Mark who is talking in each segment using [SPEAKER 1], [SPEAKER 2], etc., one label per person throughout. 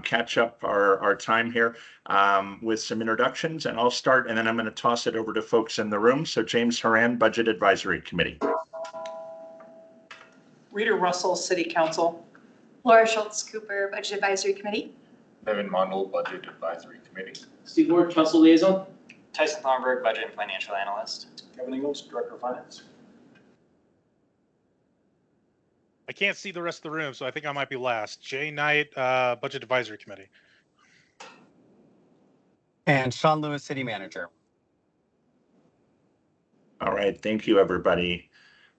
[SPEAKER 1] catch up our time here with some introductions, and I'll start, and then I'm going to toss it over to folks in the room. So James Horan, Budget Advisory Committee.
[SPEAKER 2] Rita Russell, City Council.
[SPEAKER 3] Laura Schultz Cooper, Budget Advisory Committee.
[SPEAKER 4] Evan Mondel, Budget Advisory Committee.
[SPEAKER 5] Steve Ward, Council Liaison.
[SPEAKER 6] Tyson Thornburg, Budget and Financial Analyst.
[SPEAKER 2] Kevin Ingles, Director of Finance.
[SPEAKER 7] I can't see the rest of the room, so I think I might be last. Jay Knight, Budget Advisory Committee.
[SPEAKER 8] And Sean Lewis, City Manager.
[SPEAKER 1] All right, thank you, everybody.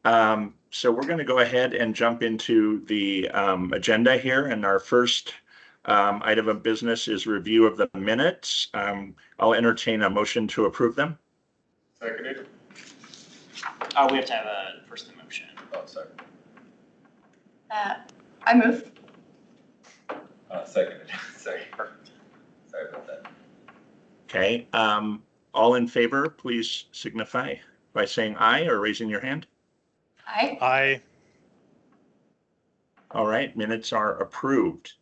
[SPEAKER 1] So we're going to go ahead and jump into the agenda here, and our first item of business is review of the minutes. I'll entertain a motion to approve them.
[SPEAKER 4] Seconded.
[SPEAKER 6] We have to have a first motion.
[SPEAKER 4] Oh, sorry.
[SPEAKER 3] I move.
[SPEAKER 4] Seconded. Sorry. Sorry about that.
[SPEAKER 1] Okay. All in favor, please signify by saying aye or raising your hand.
[SPEAKER 3] Aye.
[SPEAKER 7] Aye.
[SPEAKER 1] All right, minutes are approved.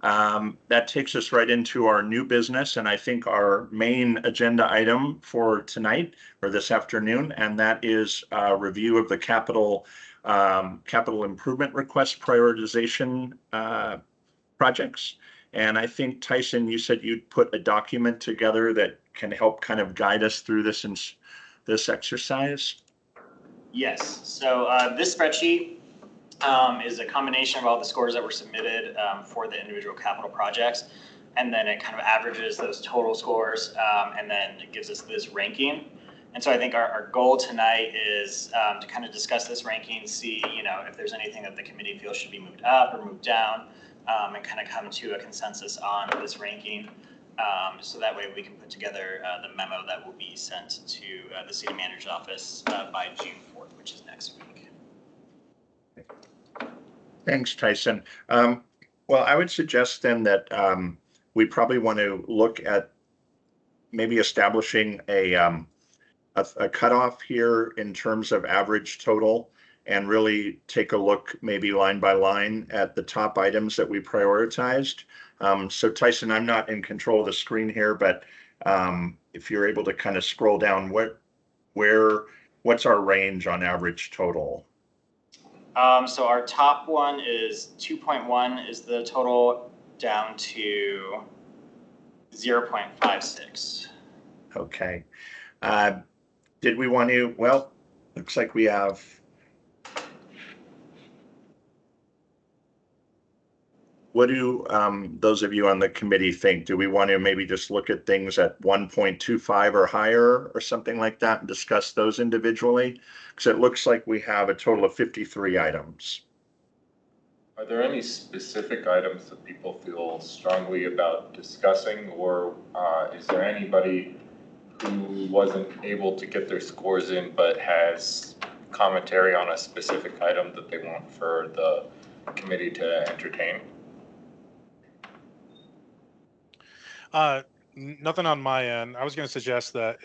[SPEAKER 1] That takes us right into our new business, and I think our main agenda item for tonight or this afternoon, and that is a review of the capital improvement request prioritization projects. And I think, Tyson, you said you'd put a document together that can help kind of guide us through this exercise.
[SPEAKER 6] Yes, so this spreadsheet is a combination of all the scores that were submitted for the individual capital projects, and then it kind of averages those total scores, and then it gives us this ranking. And so I think our goal tonight is to kind of discuss this ranking, see if there's anything that the committee feels should be moved up or moved down, and kind of come to a consensus on this ranking. So that way we can put together the memo that will be sent to the city manager's office by June 4th, which is next week.
[SPEAKER 1] Thanks, Tyson. Well, I would suggest then that we probably want to look at maybe establishing a cutoff here in terms of average total, and really take a look maybe line by line at the top items that we prioritized. So Tyson, I'm not in control of the screen here, but if you're able to kind of scroll down, what's our range on average total?
[SPEAKER 6] So our top one is 2.1 is the total, down to 0.56.
[SPEAKER 1] Okay. Did we want to, well, looks like we have, what do those of you on the committee think? Do we want to maybe just look at things at 1.25 or higher or something like that and discuss those individually? Because it looks like we have a total of 53 items.
[SPEAKER 4] Are there any specific items that people feel strongly about discussing, or is there anybody who wasn't able to get their scores in but has commentary on a specific item that they want for the committee to entertain?
[SPEAKER 7] Nothing on my end. I was going to suggest that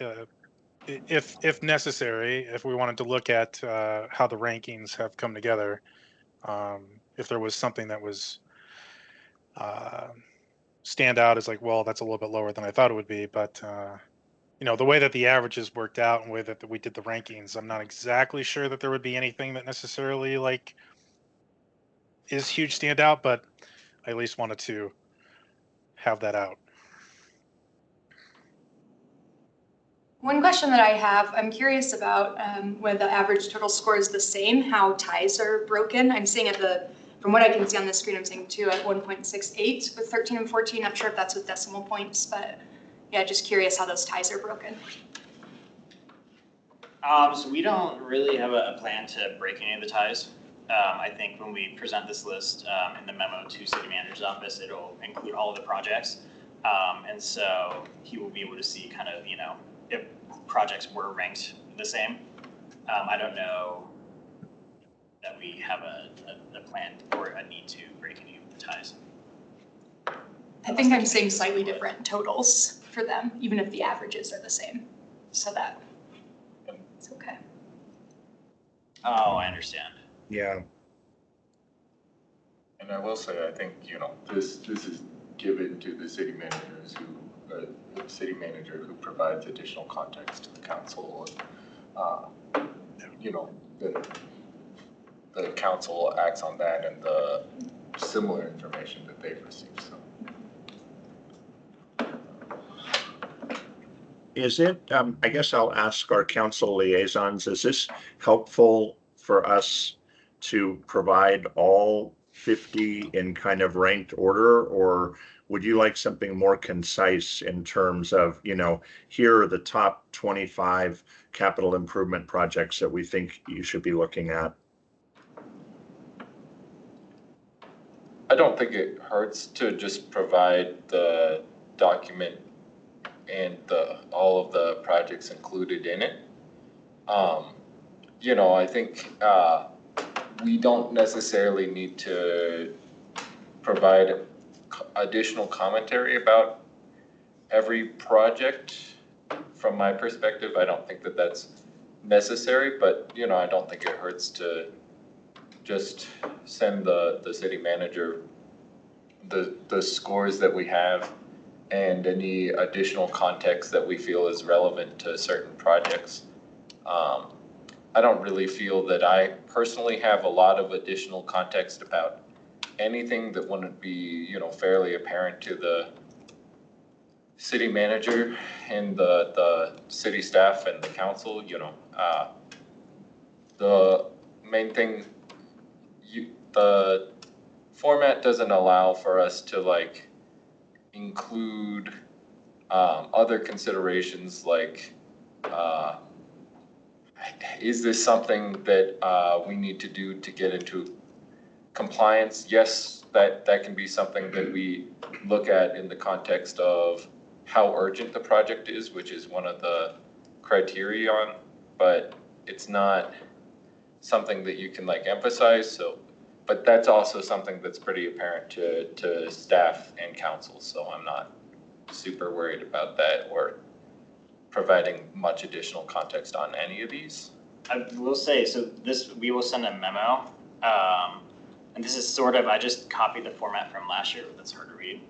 [SPEAKER 7] if necessary, if we wanted to look at how the rankings have come together, if there was something that was stand out as like, well, that's a little bit lower than I thought it would be, but the way that the averages worked out and the way that we did the rankings, I'm not exactly sure that there would be anything that necessarily like is huge standout, but I at least wanted to have that out.
[SPEAKER 3] One question that I have, I'm curious about whether the average total score is the same, how ties are broken. I'm seeing from what I can see on the screen, I'm seeing 2 at 1.68 with 13 and 14. Not sure if that's with decimal points, but yeah, just curious how those ties are broken.
[SPEAKER 6] So we don't really have a plan to break any of the ties. I think when we present this list in the memo to city manager's office, it'll include all of the projects. And so he will be able to see kind of, if projects were ranked the same. I don't know that we have a plan or a need to break any of the ties.
[SPEAKER 3] I think I'm seeing slightly different totals for them, even if the averages are the same. So that it's okay.
[SPEAKER 6] Oh, I understand.
[SPEAKER 1] Yeah.
[SPEAKER 4] And I will say, I think, this is given to the city managers the city manager who provides additional context to the council. The council acts on that and the similar information that they've received, so.
[SPEAKER 1] Is it, I guess I'll ask our council liaisons, is this helpful for us to provide all 50 in kind of ranked order? Or would you like something more concise in terms of, here are the top 25 capital improvement projects that we think you should be looking at?
[SPEAKER 4] I don't think it hurts to just provide the document and all of the projects included in it. I think we don't necessarily need to provide additional commentary about every project. From my perspective, I don't think that that's necessary, but I don't think it hurts to just send the city manager the scores that we have and any additional context that we feel is relevant to certain projects. I don't really feel that I personally have a lot of additional context about anything that wouldn't be, fairly apparent to the city manager and the city staff and the council. The main thing, the format doesn't allow for us to include other considerations like is this something that we need to do to get into compliance? Yes, that can be something that we look at in the context of how urgent the project is, which is one of the criteria but it's not something that you can emphasize. So, but that's also something that's pretty apparent to staff and council. So I'm not super worried about that or providing much additional context on any of these.
[SPEAKER 6] I will say, so we will send a memo, and this is I just copied the format from last year, but that's hard to read.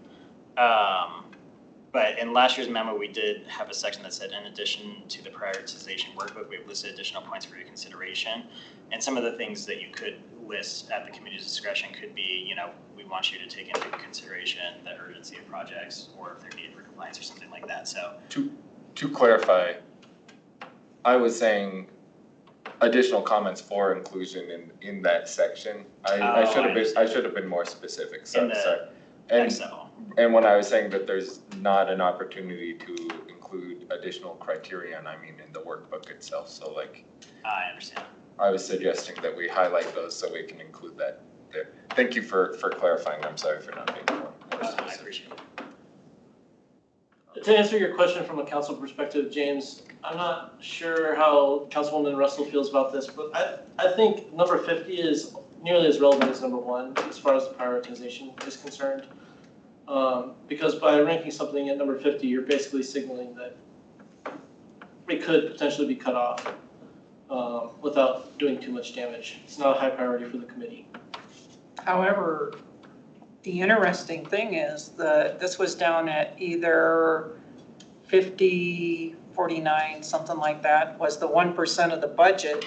[SPEAKER 6] But in last year's memo, we did have a section that said, in addition to the prioritization workbook, we've listed additional points for your consideration. And some of the things that you could list at the committee's discretion could be, we want you to take into consideration the urgency of projects or if they're needed for compliance or something like that. So
[SPEAKER 4] to clarify, I was saying additional comments for inclusion in that section. I should have been more specific. So, and when I was saying that there's not an opportunity to include additional criterion, I mean in the workbook itself. So
[SPEAKER 6] I understand.
[SPEAKER 4] I was suggesting that we highlight those so we can include that there. Thank you for clarifying. I'm sorry for not being more specific.
[SPEAKER 6] I appreciate it.
[SPEAKER 5] To answer your question from a council perspective, James, I'm not sure how Councilwoman Russell feels about this, but I think number 50 is nearly as relevant as number 1 as far as the prioritization is concerned. Because by ranking something at number 50, you're basically signaling that it could potentially be cut off without doing too much damage. It's not a high priority for the committee.
[SPEAKER 2] However, the interesting thing is that this was down at either 50, 49, something like that, was the 1% of the budget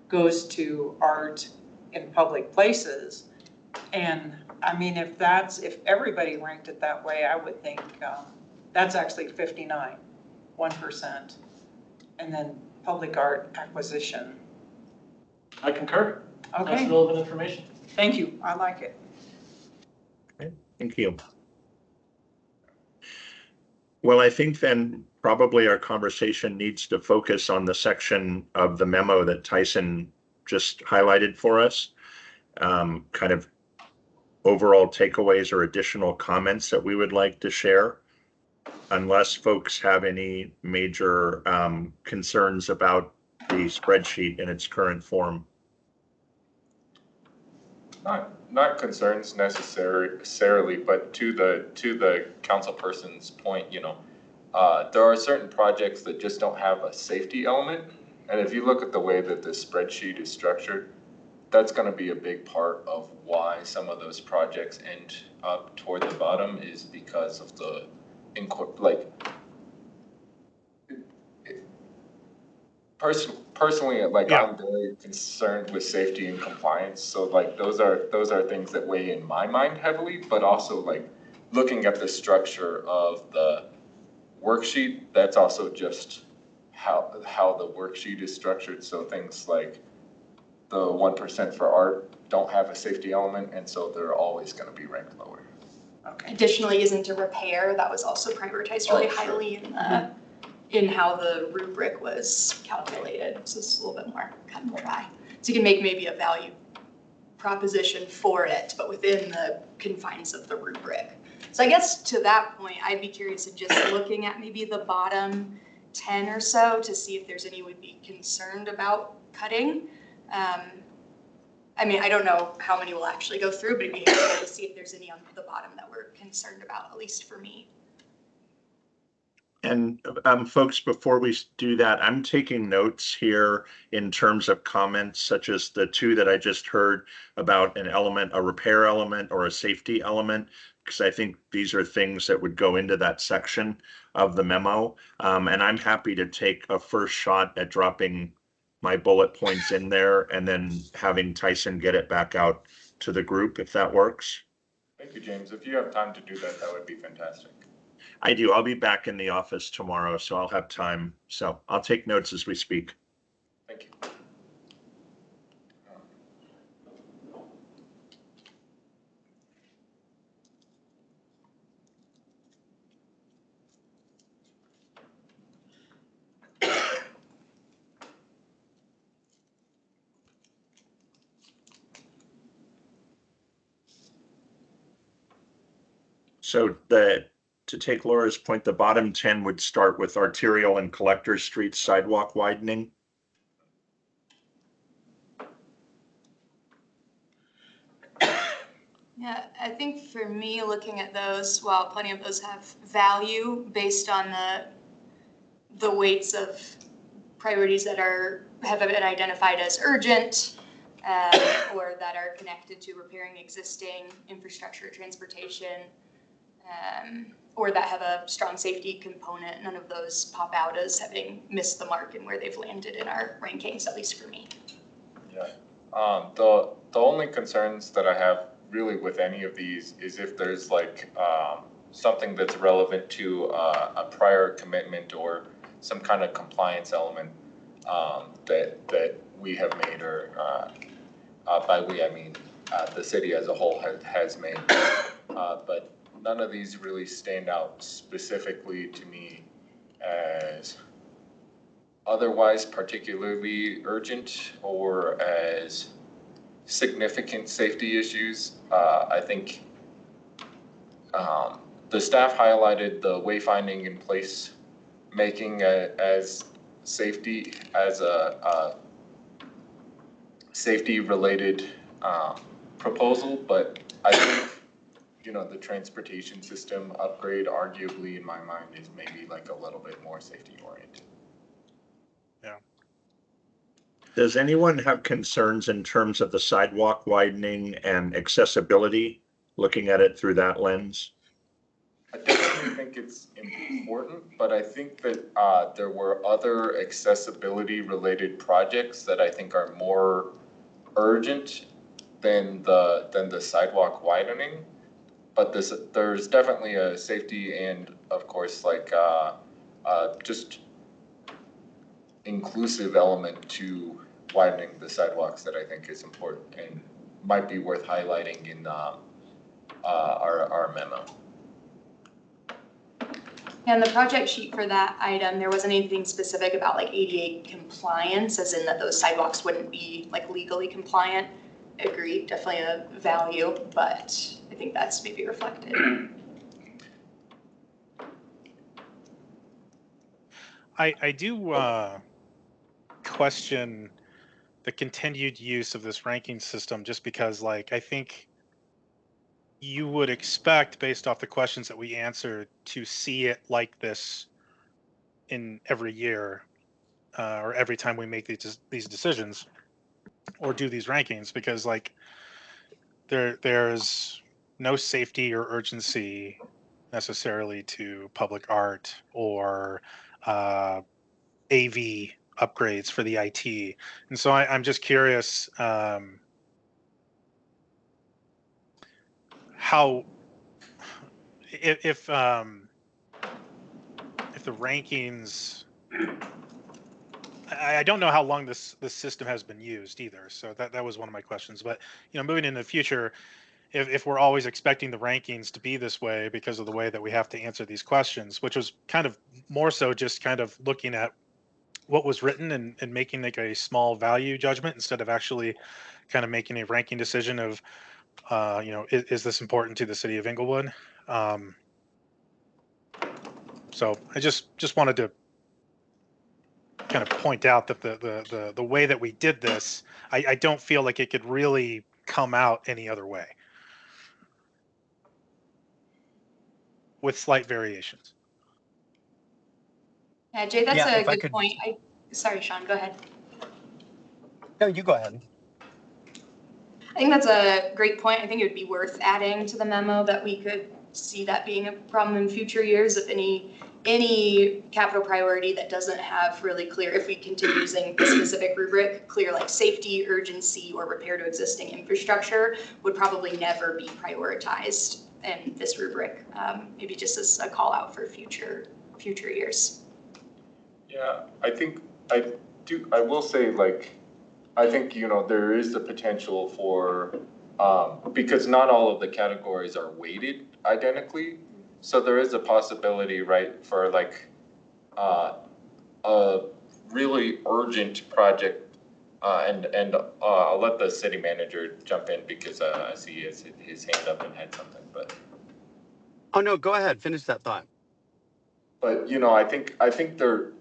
[SPEAKER 2] goes to art in public places. And I mean, if everybody ranked it that way, I would think that's actually 59, 1%. And then public art acquisition.
[SPEAKER 5] I concur.
[SPEAKER 2] Okay.
[SPEAKER 5] That's relevant information.
[SPEAKER 2] Thank you. I like it.
[SPEAKER 1] Okay, thank you. Well, I think then probably our conversation needs to focus on the section of the memo that Tyson just highlighted for us. Kind of overall takeaways or additional comments that we would like to share, unless folks have any major concerns about the spreadsheet in its current form.
[SPEAKER 4] Not concerns necessarily, but to the council person's point, there are certain projects that just don't have a safety element. And if you look at the way that this spreadsheet is structured, that's going to be a big part of why some of those projects end up toward the bottom, is because of the personally, like,
[SPEAKER 7] Yeah.
[SPEAKER 4] I'm very concerned with safety and compliance. So like those are things that weigh in my mind heavily, but also like looking at the structure of the worksheet, that's also just how the worksheet is structured. So things like the 1% for art don't have a safety element, and so they're always going to be ranked lower.
[SPEAKER 2] Okay.
[SPEAKER 3] Additionally, isn't a repair, that was also prioritized really highly in how the rubric was calculated. So it's a little bit more cut and dry. So you can make maybe a value proposition for it, but within the confines of the rubric. So I guess to that point, I'd be curious in just looking at maybe the bottom 10 or so to see if there's any would be concerned about cutting. I mean, I don't know how many will actually go through, but it'd be interesting to see if there's any on the bottom that we're concerned about, at least for me.
[SPEAKER 1] And folks, before we do that, I'm taking notes here in terms of comments such as the two that I just heard about an element, a repair element or a safety element, because I think these are things that would go into that section of the memo. And I'm happy to take a first shot at dropping my bullet points in there and then having Tyson get it back out to the group if that works.
[SPEAKER 4] Thank you, James. If you have time to do that, that would be fantastic.
[SPEAKER 1] I do. I'll be back in the office tomorrow, so I'll have time. So I'll take notes as we speak.
[SPEAKER 4] Thank you.
[SPEAKER 1] So to take Laura's point, the bottom 10 would start with arterial and collector street sidewalk widening.
[SPEAKER 3] Yeah, I think for me, looking at those, while plenty of those have value based on the weights of priorities that have been identified as urgent, or that are connected to repairing existing infrastructure, transportation, or that have a strong safety component, none of those pop out as having missed the mark in where they've landed in our rankings, at least for me.
[SPEAKER 4] Yeah. The only concerns that I have really with any of these is if there's like something that's relevant to a prior commitment or some kind of compliance element that we have made, or by we I mean the city as a whole has made, but none of these really stand out specifically to me as otherwise particularly urgent or as significant safety issues. I think the staff highlighted the wayfinding in place making as safety as a safety related proposal, but I think, you know, the transportation system upgrade arguably in my mind is maybe like a little bit more safety oriented.
[SPEAKER 7] Yeah.
[SPEAKER 1] Does anyone have concerns in terms of the sidewalk widening and accessibility, looking at it through that lens?
[SPEAKER 4] I definitely think it's important, but I think that there were other accessibility related projects that I think are more urgent than the sidewalk widening. But there's definitely a safety and, of course, like just inclusive element to widening the sidewalks that I think is important and might be worth highlighting in our memo.
[SPEAKER 3] And the project sheet for that item, there wasn't anything specific about like ADA compliance, as in that those sidewalks wouldn't be like legally compliant. Agreed, definitely a value, but I think that's maybe reflected.
[SPEAKER 7] I do question the continued use of this ranking system, just because, like, I think you would expect, based off the questions that we answered, to see it like this in every year, or every time we make these decisions. or do these rankings, because like there's no safety or urgency necessarily to public art or AV upgrades for the IT. And so I'm just curious how if the rankings, I don't know how long this system has been used either. So that was one of my questions. But moving into the future, if we're always expecting the rankings to be this way because of the way that we have to answer these questions, which was kind of more so just kind of looking at what was written and making like a small value judgment instead of actually kind of making a ranking decision of, is this important to the city of Inglewood? So I just wanted to kind of point out that the way that we did this, I don't feel like it could really come out any other way with slight variations.
[SPEAKER 3] Yeah, Jay, that's
[SPEAKER 8] Yeah,
[SPEAKER 3] a
[SPEAKER 8] if I
[SPEAKER 3] good
[SPEAKER 8] could,
[SPEAKER 3] point. Sorry, Sean, go ahead.
[SPEAKER 8] no, you go ahead.
[SPEAKER 3] I think that's a great point. I think it would be worth adding to the memo that we could see that being a problem in future years if any capital priority that doesn't have really clear, if we continue using a specific rubric, clear like safety, urgency, or repair to existing infrastructure would probably never be prioritized in this rubric. Maybe just as a call out for future years.
[SPEAKER 4] Yeah, I will say, like, I think, there is the potential for, because not all of the categories are weighted identically. So there is a possibility, right, for like, a really urgent project, and I'll let the city manager jump in because, I see his hand up and had something, but.
[SPEAKER 8] Oh, no, go ahead. Finish that thought.
[SPEAKER 4] But, I think there,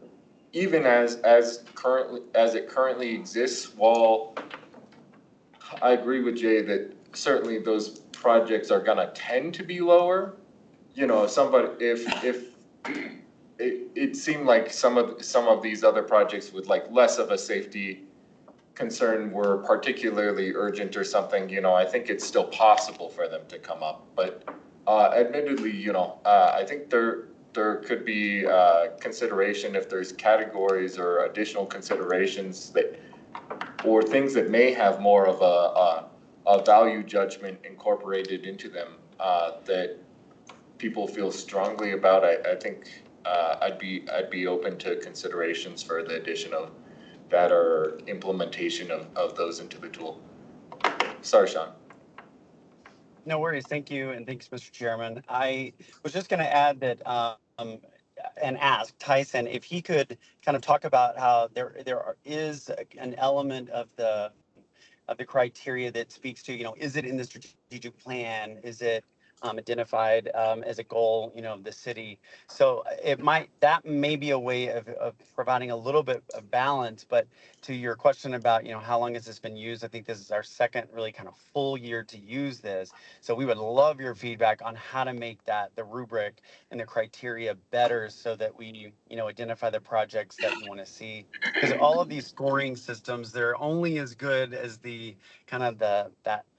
[SPEAKER 4] even as it currently exists, while I agree with Jay that certainly those projects are gonna tend to be lower, if it seemed like some of these other projects with like less of a safety concern were particularly urgent or something, I think it's still possible for them to come up. But admittedly, I think there could be consideration if there's categories or additional considerations or things that may have more of a value judgment incorporated into them that people feel strongly about. I think I'd be open to considerations for the addition of that or implementation of those into the tool. Sorry, Sean.
[SPEAKER 8] No worries. Thank you. And thanks, Mr. Chairman. I was just going to add that and ask Tyson if he could kind of talk about how there is an element of the criteria that speaks to, is it in the strategic plan? Is it identified as a goal, of the city? So that may be a way of providing a little bit of balance. But to your question about, how long has this been used? I think this is our second really kind of full year to use this. So we would love your feedback on how to make the rubric and the criteria better so that we, identify the projects that you want to see. Because all of these scoring systems, they're only as good as the kind of the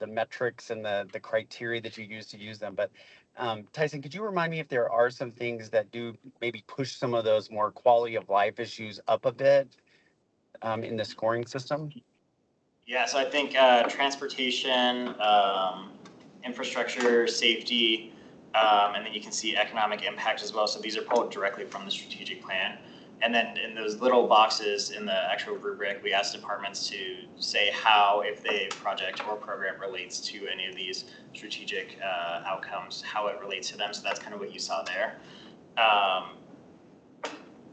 [SPEAKER 8] metrics and the criteria that you use them. But Tyson, could you remind me if there are some things that do maybe push some of those more quality of life issues up a bit in the scoring system?
[SPEAKER 6] Yeah, so I think transportation, infrastructure, safety, and then you can see economic impact as well. So these are pulled directly from the strategic plan. And then in those little boxes in the actual rubric, we ask departments to say how, if the project or program relates to any of these strategic outcomes, how it relates to them. So that's kind of what you saw there.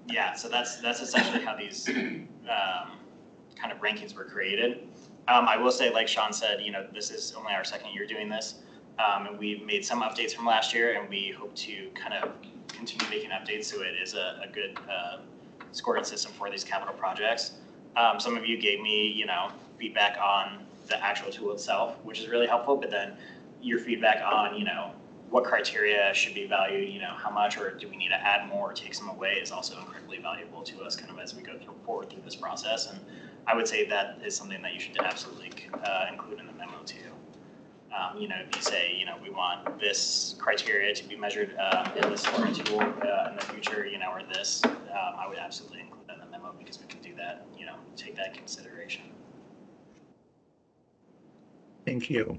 [SPEAKER 6] Yeah, so that's essentially how these kind of rankings were created. I will say, like Sean said, this is only our second year doing this. And we've made some updates from last year, and we hope to kind of continue making updates so it is a good scoring system for these capital projects. Some of you gave me, feedback on the actual tool itself, which is really helpful, but then your feedback on, what criteria should be valued, how much, or do we need to add more or take some away is also incredibly valuable to us kind of as we go forward through this process. And I would say that is something that you should absolutely include in the memo too. You know, if you say, you know, we want this criteria to be measured in this scoring tool in the future, you know, or this, I would absolutely include that in the memo because we can do that, you know, take that into consideration.
[SPEAKER 1] Thank you.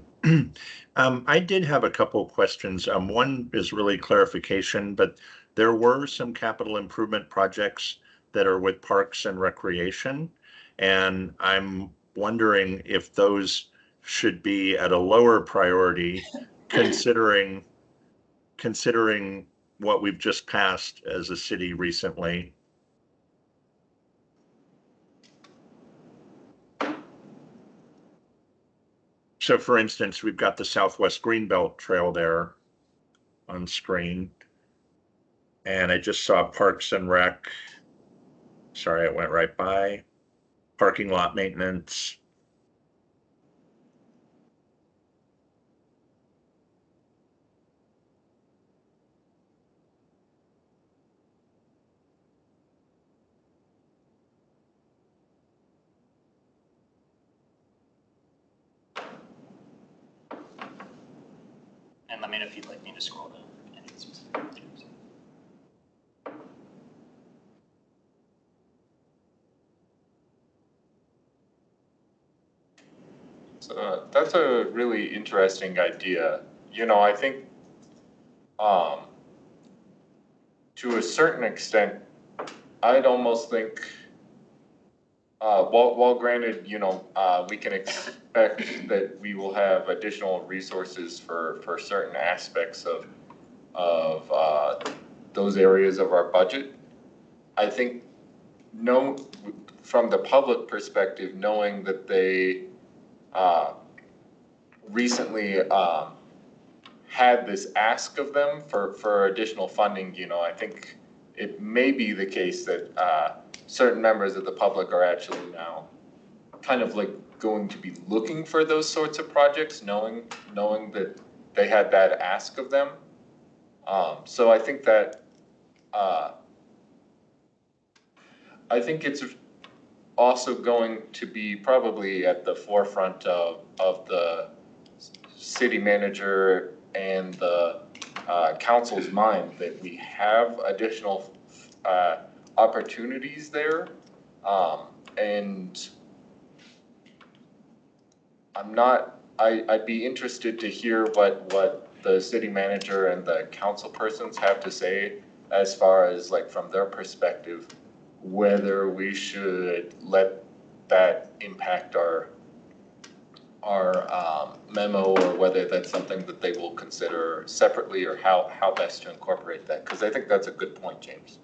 [SPEAKER 1] I did have a couple questions. One is really clarification, but there were some capital improvement projects that are with Parks and Recreation, and I'm wondering if those should be at a lower priority, considering what we've just passed as a city recently. So for instance, we've got the Southwest Greenbelt Trail there on screen. And I just saw Parks and Rec. Sorry, it went right by. Parking lot maintenance.
[SPEAKER 6] And let me know if you'd like me to scroll to any specific pictures.
[SPEAKER 4] So that's a really interesting idea. You know, I think to a certain extent, I'd almost think, while granted, you know, we can expect that we will have additional resources for certain aspects of those areas of our budget. I think from the public perspective, knowing that they recently had this ask of them for additional funding, you know, I think it may be the case that certain members of the public are actually now kind of like going to be looking for those sorts of projects, knowing that they had that ask of them. So I think that I think it's also going to be probably at the forefront of the city manager and the council's mind that we have additional opportunities there. And I'd be interested to hear what the city manager and the council persons have to say as far as like from their perspective, whether we should let that impact our memo or whether that's something that they will consider separately or how best to incorporate that. Because I think that's a good point, James.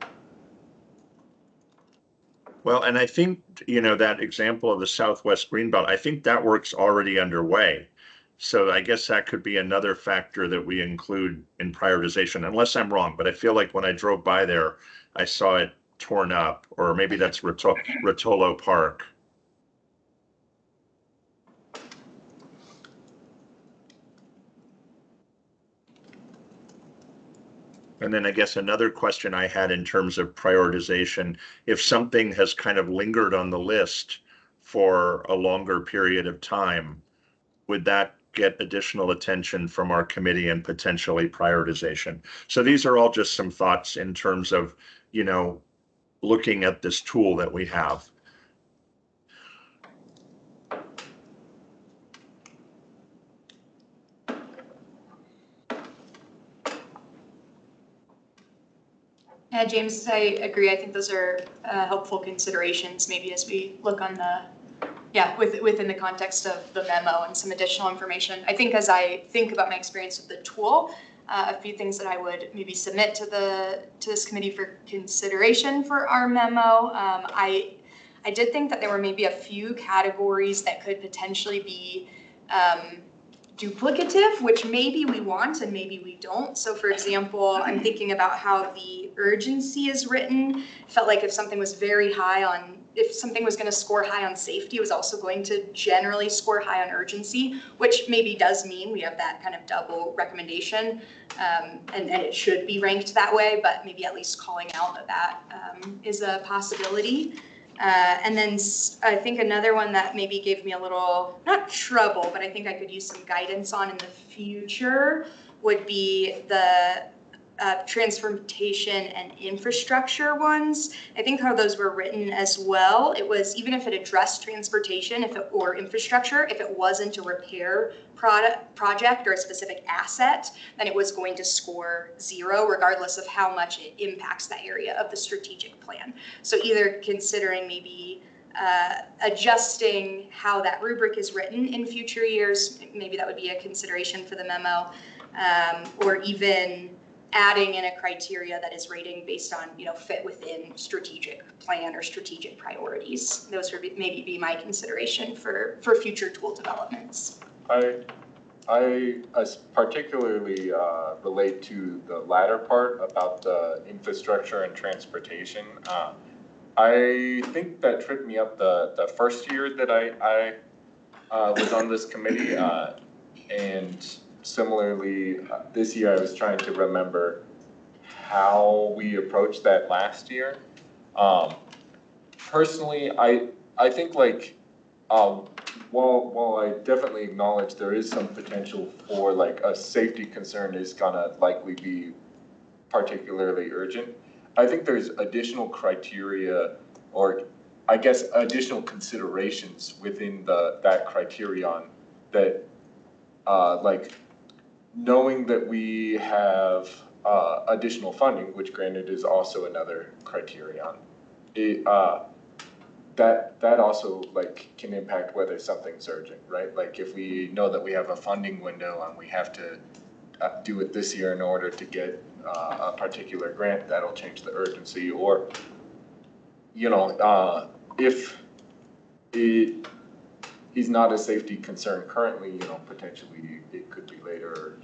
[SPEAKER 1] Well, and I think, you know, that example of the Southwest Greenbelt, I think that work's already underway. So I guess that could be another factor that we include in prioritization, unless I'm wrong. But I feel like when I drove by there, I saw it torn up, or maybe that's Rotolo Park. And then I guess another question I had in terms of prioritization, if something has kind of lingered on the list for a longer period of time, would that get additional attention from our committee and potentially prioritization? So these are all just some thoughts in terms of, you know, looking at this tool that we have.
[SPEAKER 3] Yeah, James, I agree. I think those are helpful considerations, maybe as we look on the, within the context of the memo and some additional information. I think as I think about my experience with the tool, a few things that I would maybe submit to this committee for consideration for our memo. I did think that there were maybe a few categories that could potentially be duplicative, which maybe we want and maybe we don't. So for example, I'm thinking about how the urgency is written. Felt like if something was if something was going to score high on safety, it was also going to generally score high on urgency, which maybe does mean we have that kind of double recommendation, and it should be ranked that way, but maybe at least calling out that is a possibility. And then I think another one that maybe gave me a little, not trouble, but I think I could use some guidance on in the future would be the transportation and infrastructure ones. I think how those were written as well, it was even if it addressed transportation or infrastructure, if it wasn't a repair project or a specific asset, then it was going to score 0 regardless of how much it impacts that area of the strategic plan. So either considering maybe adjusting how that rubric is written in future years, maybe that would be a consideration for the memo, or even adding in a criteria that is rating based on, fit within strategic plan or strategic priorities. Those would maybe be my consideration for future tool developments.
[SPEAKER 4] I particularly relate to the latter part about the infrastructure and transportation. I think that tripped me up the first year that I was on this committee, and similarly, this year I was trying to remember how we approached that last year. Personally, I think like, while I definitely acknowledge there is some potential for like a safety concern is gonna likely be particularly urgent, I think there's additional criteria, or I guess additional considerations within that criterion that like knowing that we have additional funding, which granted is also another criterion, that also like can impact whether something's urgent, right? Like if we know that we have a funding window and we have to do it this year in order to get a particular grant, that'll change the urgency. Or, if he's not a safety concern currently, potentially it could be later.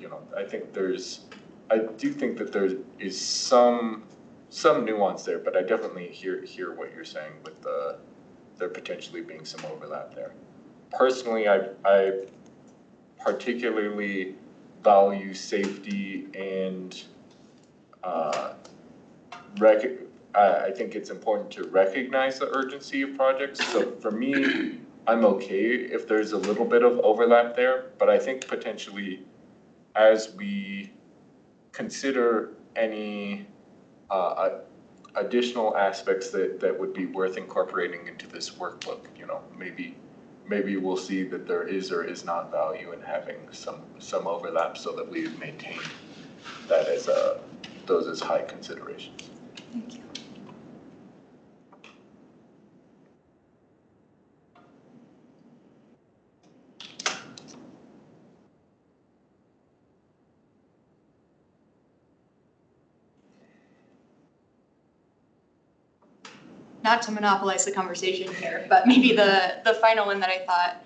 [SPEAKER 4] I do think that there is some nuance there, but I definitely hear what you're saying with there potentially being some overlap there. Personally, I particularly value safety and I think it's important to recognize the urgency of projects. So for me, I'm okay if there's a little bit of overlap there, but I think potentially as we consider any additional aspects that would be worth incorporating into this workbook, maybe we'll see that there is or is not value in having some overlap so that we maintain that as those as high considerations.
[SPEAKER 3] Thank you. Not to monopolize the conversation here, but maybe the final one that I thought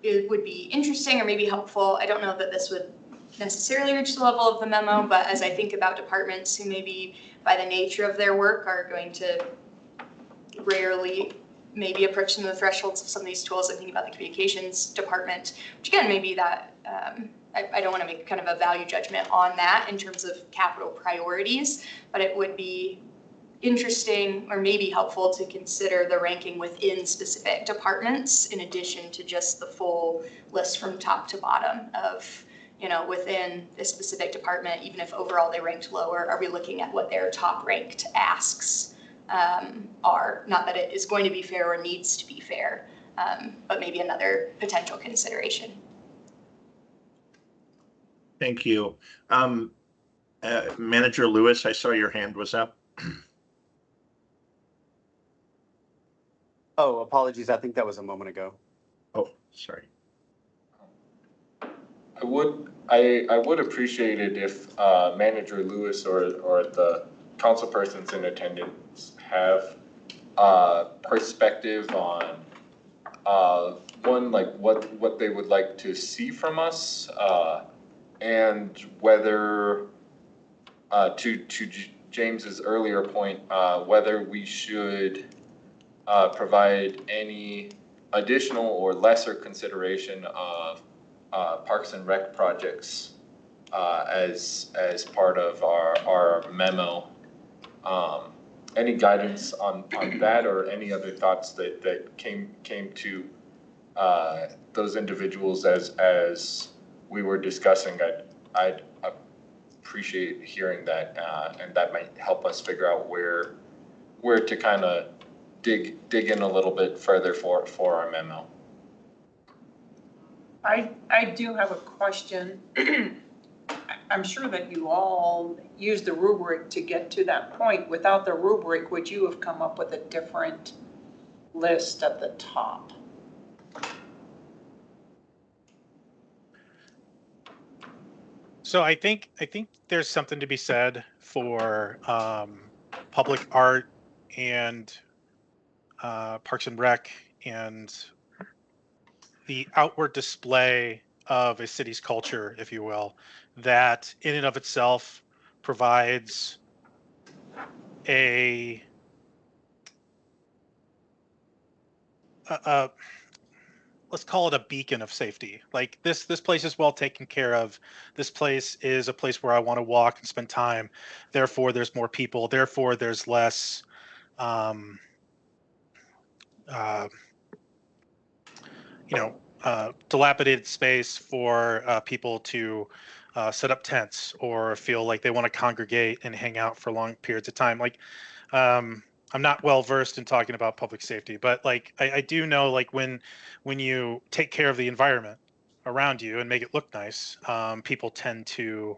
[SPEAKER 3] it would be interesting or maybe helpful. I don't know that this would necessarily reach the level of the memo, but as I think about departments who maybe by the nature of their work are going to rarely maybe approaching the thresholds of some of these tools, I'm thinking about the communications department, which again, maybe that, I don't want to make kind of a value judgment on that in terms of capital priorities, but it would be interesting or maybe helpful to consider the ranking within specific departments in addition to just the full list from top to bottom of, within a specific department, even if overall they ranked lower, are we looking at what their top ranked asks are? Not that it is going to be fair or needs to be fair, but maybe another potential consideration.
[SPEAKER 1] Thank you. Manager Lewis, I saw your hand was up.
[SPEAKER 8] Oh, apologies. I think that was a moment ago.
[SPEAKER 1] Oh, sorry.
[SPEAKER 4] I would appreciate it if Manager Lewis or the council persons in attendance have perspective on one, like what they would like to see from us, and whether to James's earlier point, whether we should provide any additional or lesser consideration of Parks and Rec projects as part of our memo. any guidance on that, or any other thoughts that came to those individuals as we were discussing, I'd appreciate hearing that, and that might help us figure out where to kind of dig in a little bit further for our memo.
[SPEAKER 2] I do have a question. I'm sure that you all use the rubric to get to that point. Without the rubric, would you have come up with a different list at the top?
[SPEAKER 7] So I think there's something to be said for public art and Parks and Rec and the outward display of a city's culture, if you will, that in and of itself provides a let's call it a beacon of safety. Like this place is well taken care of. This place is a place where I want to walk and spend time. Therefore, there's more people. Therefore, there's less dilapidated space for people to set up tents or feel like they want to congregate and hang out for long periods of time. Like, I'm not well versed in talking about public safety, but like I do know, like when you take care of the environment around you and make it look nice, people tend to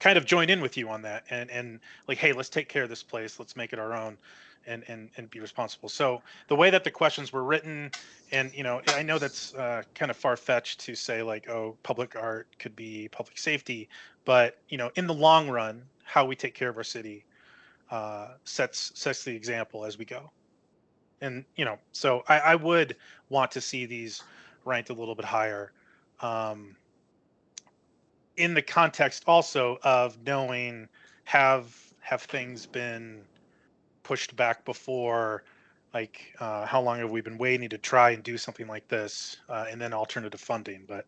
[SPEAKER 7] kind of join in with you on that and like, hey, let's take care of this place, let's make it our own, and be responsible. So the way that the questions were written, and I know that's kind of far-fetched to say like, oh, public art could be public safety, but in the long run, how we take care of our city sets the example as we go. And so I would want to see these ranked a little bit higher, in the context also of knowing have things been pushed back before, like how long have we been waiting to try and do something like this, and then alternative funding. But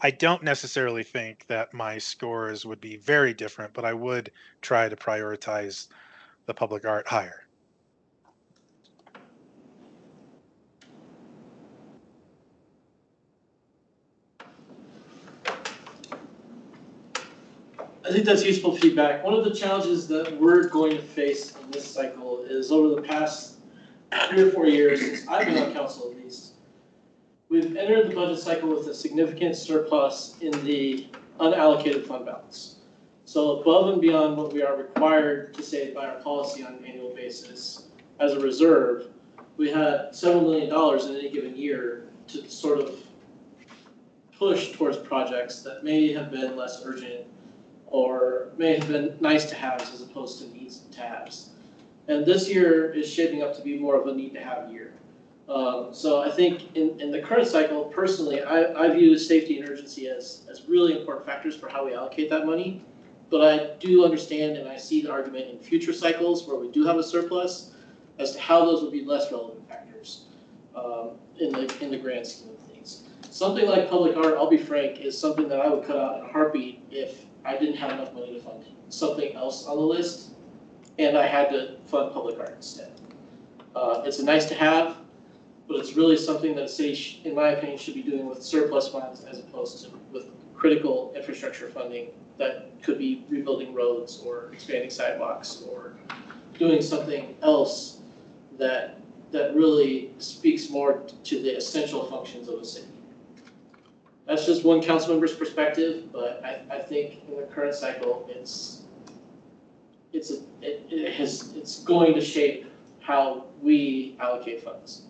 [SPEAKER 7] I don't necessarily think that my scores would be very different, but I would try to prioritize the public art higher.
[SPEAKER 5] I think that's useful feedback. One of the challenges that we're going to face in this cycle is over the past 3 or 4 years, since I've been on council at least, we've entered the budget cycle with a significant surplus in the unallocated fund balance. So above and beyond what we are required to say by our policy on an annual basis, as a reserve, we had several $1 million in any given year to sort of push towards projects that may have been less urgent or may have been nice to haves as opposed to needs to haves. And this year is shaping up to be more of a need to have year. So I think in the current cycle, personally, I view safety and urgency as really important factors for how we allocate that money. But I do understand and I see the argument in future cycles where we do have a surplus as to how those would be less relevant factors in the grand scheme of things. Something like public art, I'll be frank, is something that I would cut out in a heartbeat if I didn't have enough money to fund something else on the list and I had to fund public art instead. It's a nice to have, but it's really something that a city, in my opinion, should be doing with surplus funds as opposed to with critical infrastructure funding that could be rebuilding roads or expanding sidewalks or doing something else that really speaks more to the essential functions of a city. That's just one council member's perspective, but I think in the current cycle, it's going to shape how we allocate funds.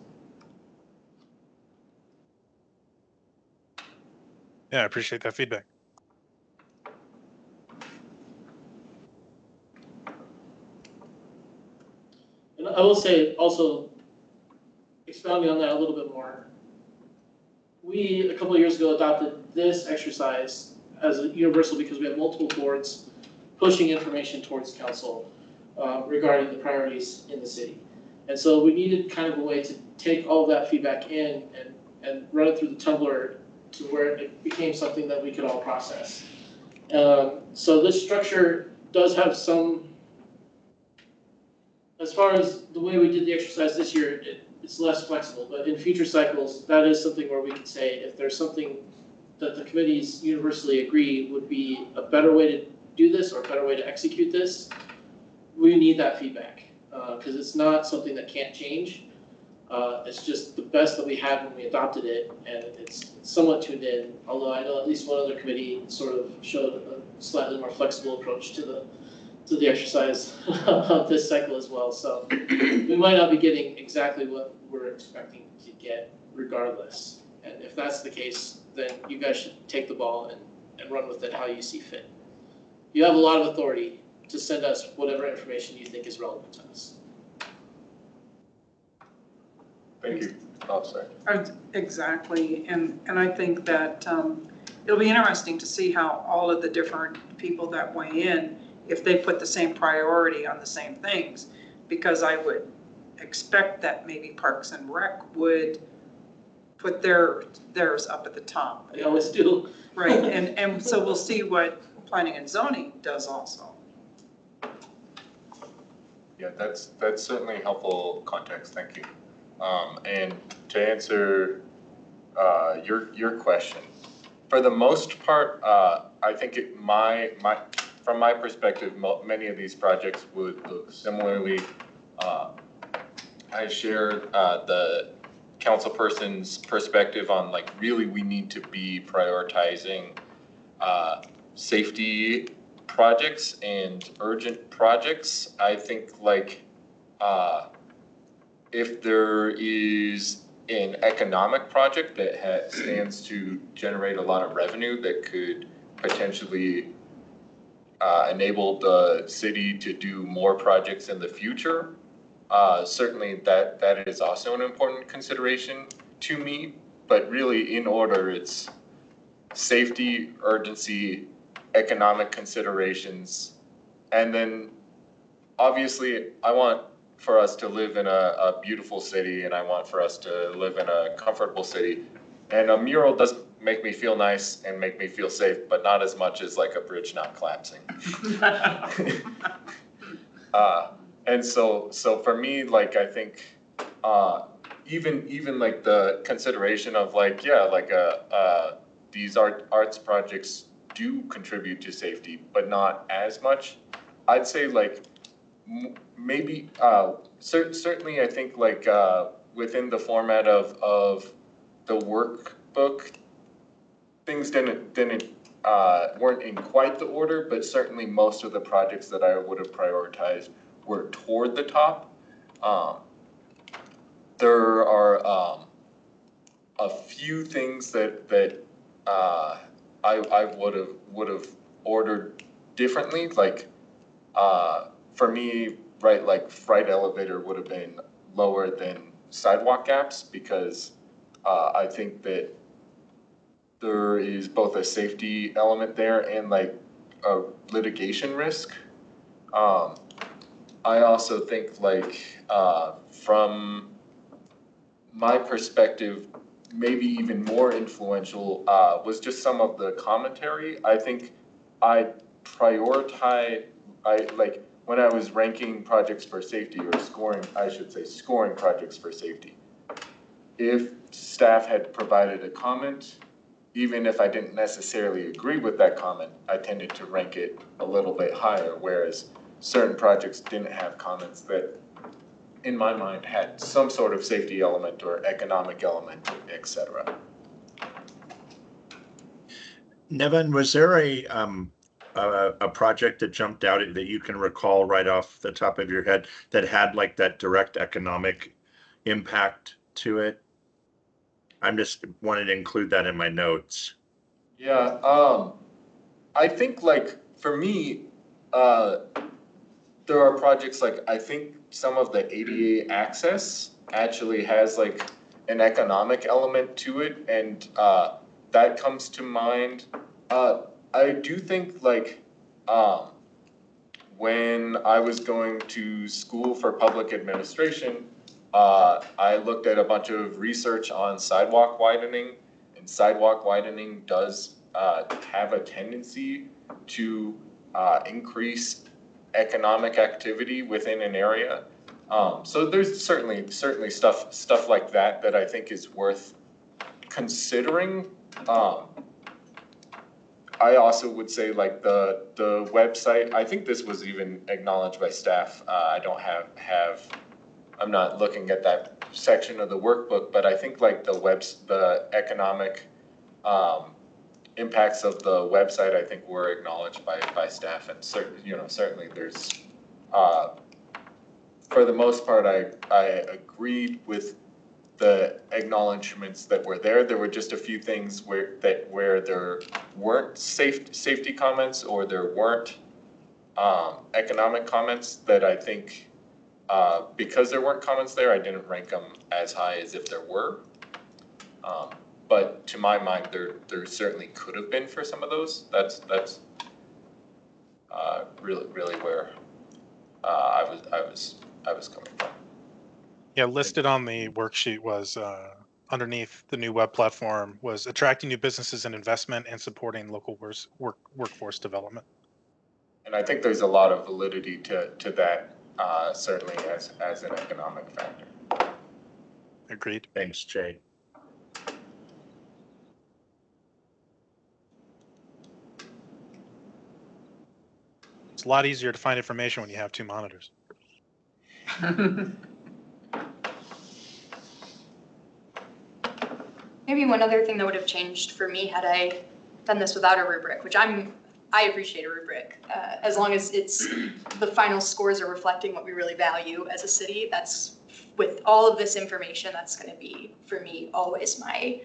[SPEAKER 7] Yeah, I appreciate that feedback.
[SPEAKER 5] And I will say also, expounding on that a little bit more, we, a couple of years ago, adopted this exercise as a universal because we have multiple boards pushing information towards council regarding the priorities in the city. And so we needed kind of a way to take all of that feedback in and run it through the tumbler to where it became something that we could all process. So this structure does have some, as far as the way we did the exercise this year, it's less flexible, but in future cycles, that is something where we can say if there's something that the committees universally agree would be a better way to do this or a better way to execute this, we need that feedback, because it's not something that can't change. It's just the best that we had when we adopted it, and it's somewhat tuned in, although I know at least one other committee sort of showed a slightly more flexible approach to the exercise of this cycle as well. So we might not be getting exactly what we're expecting to get regardless. And if that's the case, then you guys should take the ball and run with it how you see fit. You have a lot of authority to send us whatever information you think is relevant to us.
[SPEAKER 4] Thank you. Oh, sorry.
[SPEAKER 2] Exactly, and I think that it'll be interesting to see how all of the different people that weigh in, if they put the same priority on the same things, because I would expect that maybe Parks and Rec would put theirs up at the top.
[SPEAKER 5] They always do.
[SPEAKER 2] Right, and so we'll see what planning and zoning does also.
[SPEAKER 4] Yeah, that's certainly helpful context. Thank you. And to answer your question, for the most part, I think from my perspective, many of these projects would look similarly. I share the councilperson's perspective on like really we need to be prioritizing safety projects and urgent projects. I think like if there is an economic project that stands to generate a lot of revenue that could potentially enable the city to do more projects in the future, certainly that is also an important consideration to me. But really, in order, it's safety, urgency, economic considerations, and then obviously I want for us to live in a beautiful city, and I want for us to live in a comfortable city. And a mural does make me feel nice and make me feel safe, but not as much as like a bridge not collapsing. And so for me, like I think even like the consideration of like these arts projects do contribute to safety, but not as much. I'd say like maybe certainly I think like within the format of the workbook, things weren't in quite the order, but certainly most of the projects that I would have prioritized were toward the top. There are a few things that I would have ordered differently, like for me, right, like freight elevator would have been lower than sidewalk gaps, because I think that there is both a safety element there and like a litigation risk. I also think like from my perspective, maybe even more influential was just some of the commentary. I think I prioritize, when I was ranking projects for safety, or scoring projects for safety, if staff had provided a comment, even if I didn't necessarily agree with that comment, I tended to rank it a little bit higher, whereas certain projects didn't have comments that, in my mind, had some sort of safety element or economic element, etc.
[SPEAKER 1] Nevin, was there a project that jumped out that you can recall right off the top of your head that had like that direct economic impact to it? I'm just wanting to include that in my notes.
[SPEAKER 4] Yeah, I think like for me, there are projects like I think some of the ADA access actually has like an economic element to it, and that comes to mind. I do think like when I was going to school for public administration, I looked at a bunch of research on sidewalk widening, and sidewalk widening does have a tendency to increase economic activity within an area. So there's certainly stuff like that I think is worth considering. I also would say like the website, I think this was even acknowledged by staff. I don't I'm not looking at that section of the workbook, but I think like the economic impacts of the website, I think were acknowledged by staff, and certainly there's, for the most part, I agreed with the acknowledgements that were there. There were just a few things where there weren't safety comments, or there weren't economic comments that I think, because there weren't comments there, I didn't rank them as high as if there were. But to my mind, there certainly could have been for some of those. That's really where I was coming from.
[SPEAKER 7] Yeah, listed on the worksheet was underneath the new web platform was attracting new businesses and investment and supporting local workforce development.
[SPEAKER 4] And I think there's a lot of validity to that, certainly as an economic factor.
[SPEAKER 7] Agreed.
[SPEAKER 1] Thanks, Jay.
[SPEAKER 7] It's a lot easier to find information when you have two monitors.
[SPEAKER 3] Maybe one other thing that would have changed for me had I done this without a rubric, which I appreciate a rubric, as long as it's the final scores are reflecting what we really value as a city. That's, with all of this information, that's going to be for me always my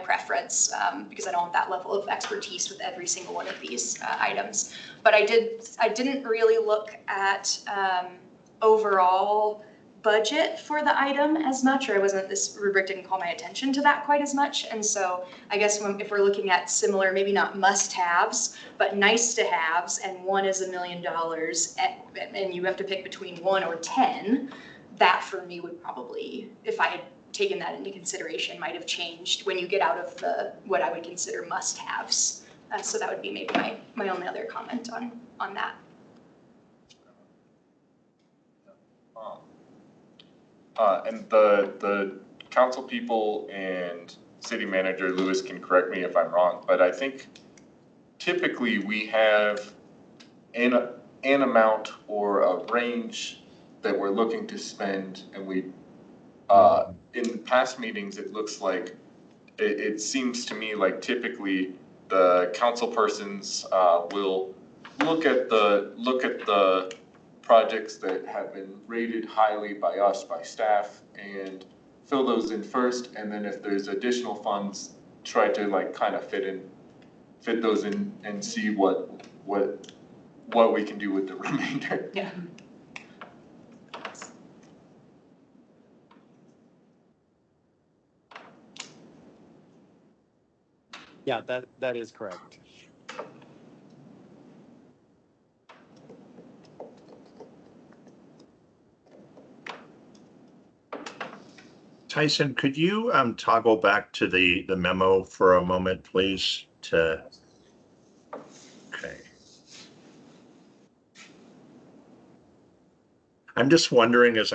[SPEAKER 3] preference, because I don't want that level of expertise with every single one of these items. But I didn't really look at overall budget for the item as much, or this rubric didn't call my attention to that quite as much. And so I guess if we're looking at similar, maybe not must-haves, but nice-to-haves, and one is $1 million, and you have to pick between 1 or 10, that for me would probably, if I had taken that into consideration, might have changed when you get out of what I would consider must-haves. So that would be maybe my only other comment on that.
[SPEAKER 4] And the council people and city manager Lewis can correct me if I'm wrong, but I think typically we have an amount or a range that we're looking to spend, and we in past meetings it looks like it seems to me like typically the council persons will look at the projects that have been rated highly by us, by staff, and fill those in first, and then if there's additional funds, try to like kind of fit those in and see what we can do with the remainder.
[SPEAKER 2] Yeah.
[SPEAKER 8] Yeah, that is correct.
[SPEAKER 1] Tyson, could you toggle back to the memo for a moment, please? Okay. I'm just wondering, as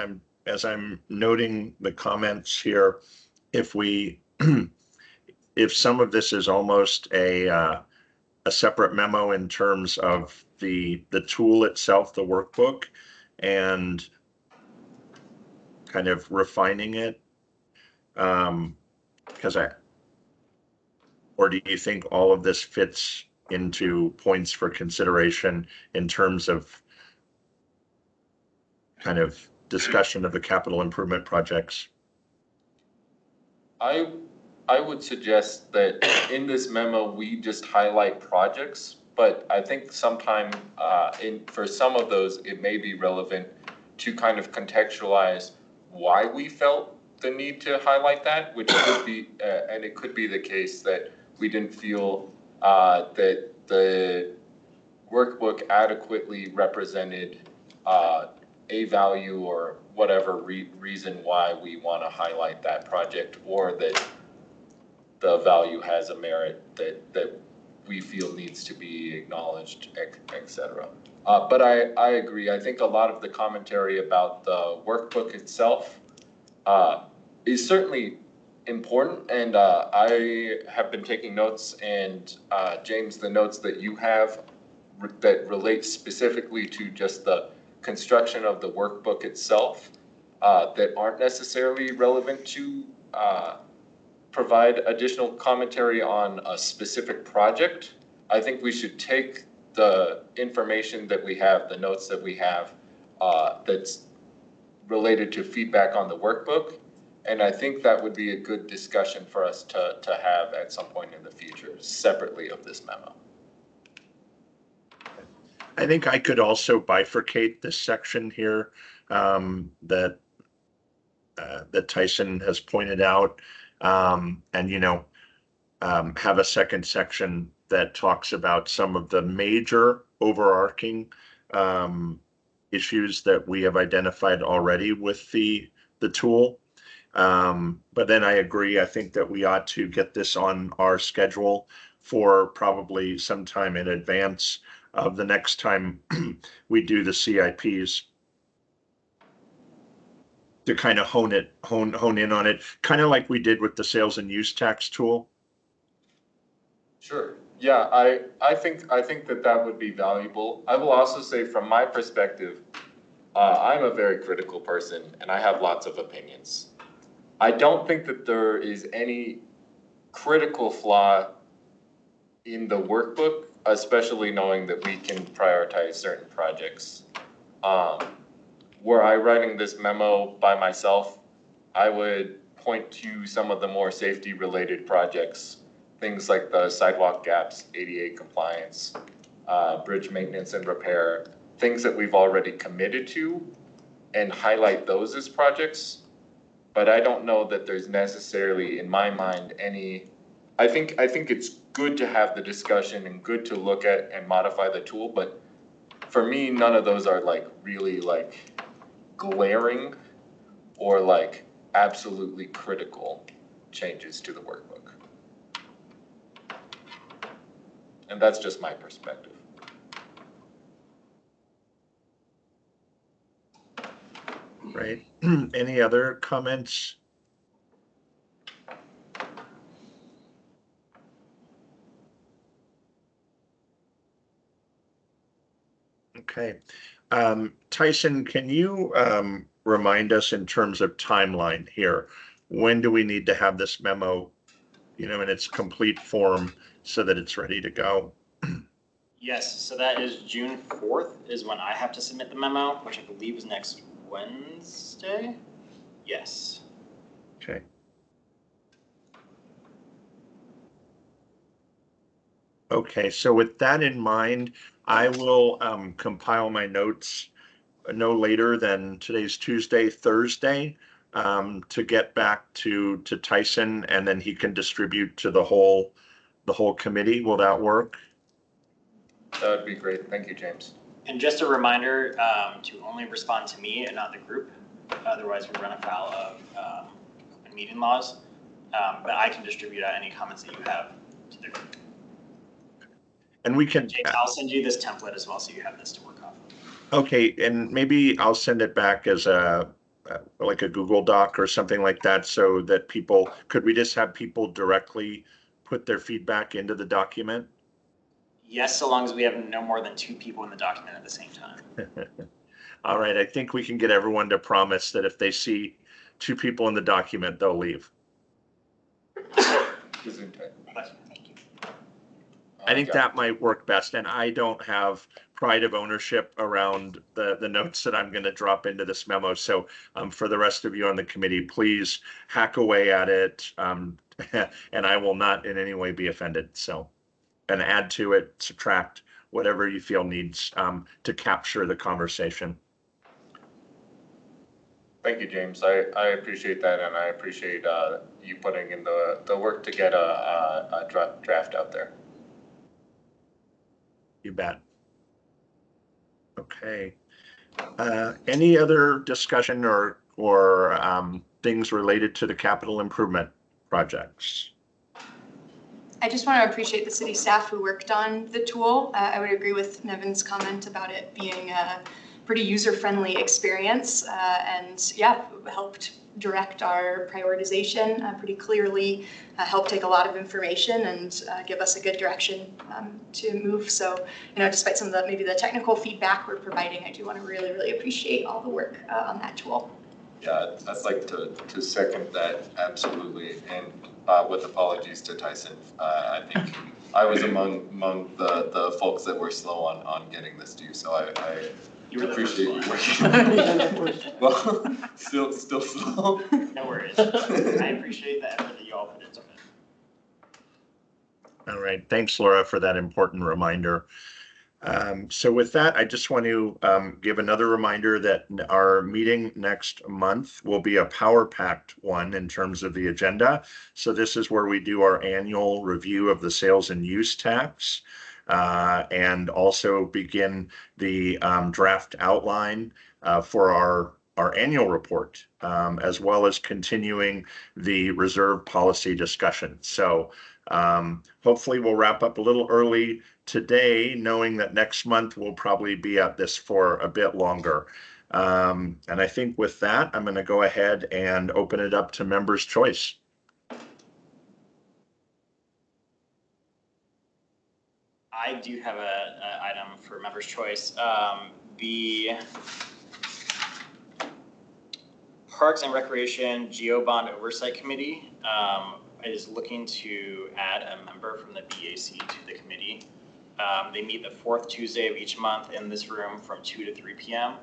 [SPEAKER 1] I'm noting the comments here, if if some of this is almost a separate memo in terms of the tool itself, the workbook, and kind of refining it. Or do you think all of this fits into points for consideration in terms of kind of discussion of the capital improvement projects?
[SPEAKER 4] I would suggest that in this memo we just highlight projects, but I think sometime for some of those it may be relevant to kind of contextualize why we felt the need to highlight that, which could be, and it could be the case that we didn't feel that the workbook adequately represented a value or whatever reason why we want to highlight that project, or that the value has a merit that we feel needs to be acknowledged, et cetera. But I agree. I think a lot of the commentary about the workbook itself is certainly important, and I have been taking notes, and James, the notes that you have that relate specifically to just the construction of the workbook itself that aren't necessarily relevant to provide additional commentary on a specific project. I think we should take the information that we have, the notes that we have that's related to feedback on the workbook. And I think that would be a good discussion for us to have at some point in the future, separately of this memo.
[SPEAKER 1] I think I could also bifurcate this section here that Tyson has pointed out, and have a second section that talks about some of the major overarching issues that we have identified already with the tool. But then I agree, I think that we ought to get this on our schedule for probably sometime in advance of the next time we do the CIPs, to kind of hone in on it, kind of like we did with the sales and use tax tool.
[SPEAKER 4] Sure. Yeah, I think that would be valuable. I will also say, from my perspective, I'm a very critical person and I have lots of opinions. I don't think that there is any critical flaw in the workbook, especially knowing that we can prioritize certain projects. Were I writing this memo by myself, I would point to some of the more safety related projects, things like the sidewalk gaps, ADA compliance, bridge maintenance and repair, things that we've already committed to, and highlight those as projects. But I don't know that there's necessarily, in my mind, any, I think it's good to have the discussion and good to look at and modify the tool, but for me, none of those are like really like glaring or like absolutely critical changes to the workbook. And that's just my perspective.
[SPEAKER 1] Right. Any other comments? Okay. Tyson, can you remind us in terms of timeline here? When do we need to have this memo, in its complete form so that it's ready to go?
[SPEAKER 6] Yes, so that is June 4th is when I have to submit the memo, which I believe is next Wednesday. Yes.
[SPEAKER 1] Okay. Okay, so with that in mind, I will compile my notes no later than today's Tuesday, Thursday, to get back to Tyson, and then he can distribute to the whole committee. Will that work?
[SPEAKER 4] That would be great. Thank you, James.
[SPEAKER 6] And just a reminder to only respond to me and not the group. Otherwise, we run afoul of open meeting laws. But I can distribute out any comments that you have to the group.
[SPEAKER 1] And we can.
[SPEAKER 6] James, I'll send you this template as well, so you have this to work off of.
[SPEAKER 1] Okay, and maybe I'll send it back as like a Google Doc or something like that, so that could we just have people directly put their feedback into the document?
[SPEAKER 6] Yes, so long as we have no more than 2 people in the document at the same time.
[SPEAKER 1] All right, I think we can get everyone to promise that if they see 2 people in the document, they'll leave.
[SPEAKER 6] Thank you.
[SPEAKER 1] I think that might work best, and I don't have pride of ownership around the notes that I'm going to drop into this memo. So for the rest of you on the committee, please hack away at it, and I will not in any way be offended. So, and add to it, subtract, whatever you feel needs to capture the conversation.
[SPEAKER 4] Thank you, James. I appreciate that, and I appreciate you putting in the work to get a draft out there.
[SPEAKER 1] You bet. Okay. Any other discussion or things related to the capital improvement projects?
[SPEAKER 3] I just want to appreciate the city staff who worked on the tool. I would agree with Nevin's comment about it being a pretty user-friendly experience, and yeah, helped direct our prioritization pretty clearly, helped take a lot of information and give us a good direction to move. So, despite some of the maybe the technical feedback we're providing, I do want to really, really appreciate all the work on that tool.
[SPEAKER 4] Yeah, I'd like to second that absolutely, and with apologies to Tyson. I think I was among the folks that were slow on getting this to you, so I appreciate you working. Well, still slow.
[SPEAKER 6] No worries. I appreciate the effort that you all put into it.
[SPEAKER 1] All right, thanks, Laura, for that important reminder. So with that, I just want to give another reminder that our meeting next month will be a power-packed one in terms of the agenda. So this is where we do our annual review of the sales and use tax, and also begin the draft outline for our annual report, as well as continuing the reserve policy discussion. So hopefully we'll wrap up a little early today, knowing that next month we'll probably be at this for a bit longer. And I think with that, I'm going to go ahead and open it up to members' choice.
[SPEAKER 6] I do have an item for members' choice. The Parks and Recreation GeoBond Oversight Committee is looking to add a member from the BAC to the committee. They meet the fourth Tuesday of each month in this room from 2 to 3 p.m.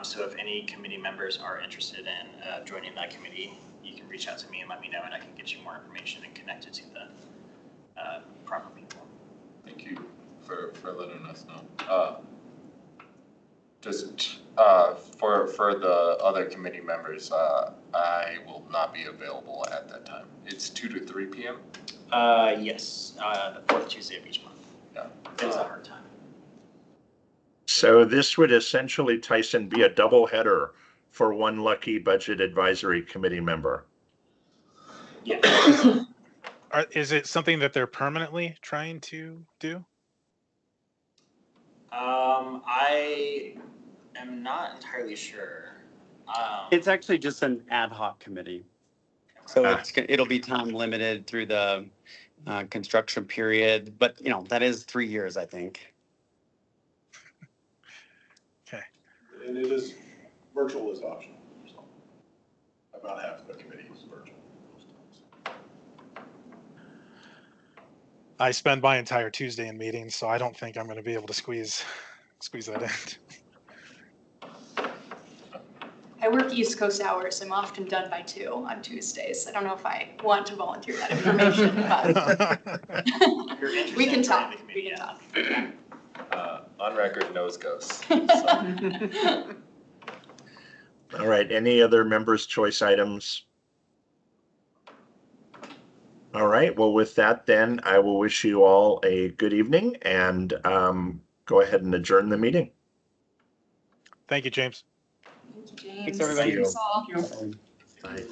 [SPEAKER 6] So if any committee members are interested in joining that committee, you can reach out to me and let me know, and I can get you more information and connect it to the proper people.
[SPEAKER 4] Thank you for letting us know. Just for the other committee members, I will not be available at that time. It's 2 to 3 p.m.
[SPEAKER 6] Yes, the fourth Tuesday of each month.
[SPEAKER 4] Yeah,
[SPEAKER 6] It's a hard time.
[SPEAKER 1] So this would essentially, Tyson, be a double header for one lucky budget advisory committee member.
[SPEAKER 6] Yeah.
[SPEAKER 7] Is it something that they're permanently trying to do?
[SPEAKER 6] I am not entirely sure.
[SPEAKER 8] It's actually just an ad hoc committee. So it'll be time limited through the construction period, but that is 3 years, I think.
[SPEAKER 7] Okay.
[SPEAKER 9] And it is, virtual is optional, so about half the committee is virtual.
[SPEAKER 7] I spend my entire Tuesday in meetings, so I don't think I'm going to be able to squeeze that in.
[SPEAKER 3] I work East Coast hours. I'm often done by 2 on Tuesdays. I don't know if I want to volunteer that information, but we can talk. We can talk.
[SPEAKER 4] On record, nose goes.
[SPEAKER 1] All right, any other members' choice items? All right, well, with that, then I will wish you all a good evening and go ahead and adjourn the meeting.
[SPEAKER 7] Thank you, James.
[SPEAKER 3] Thank you, James.
[SPEAKER 8] Thanks, everybody.
[SPEAKER 3] Thanks all.
[SPEAKER 1] Bye.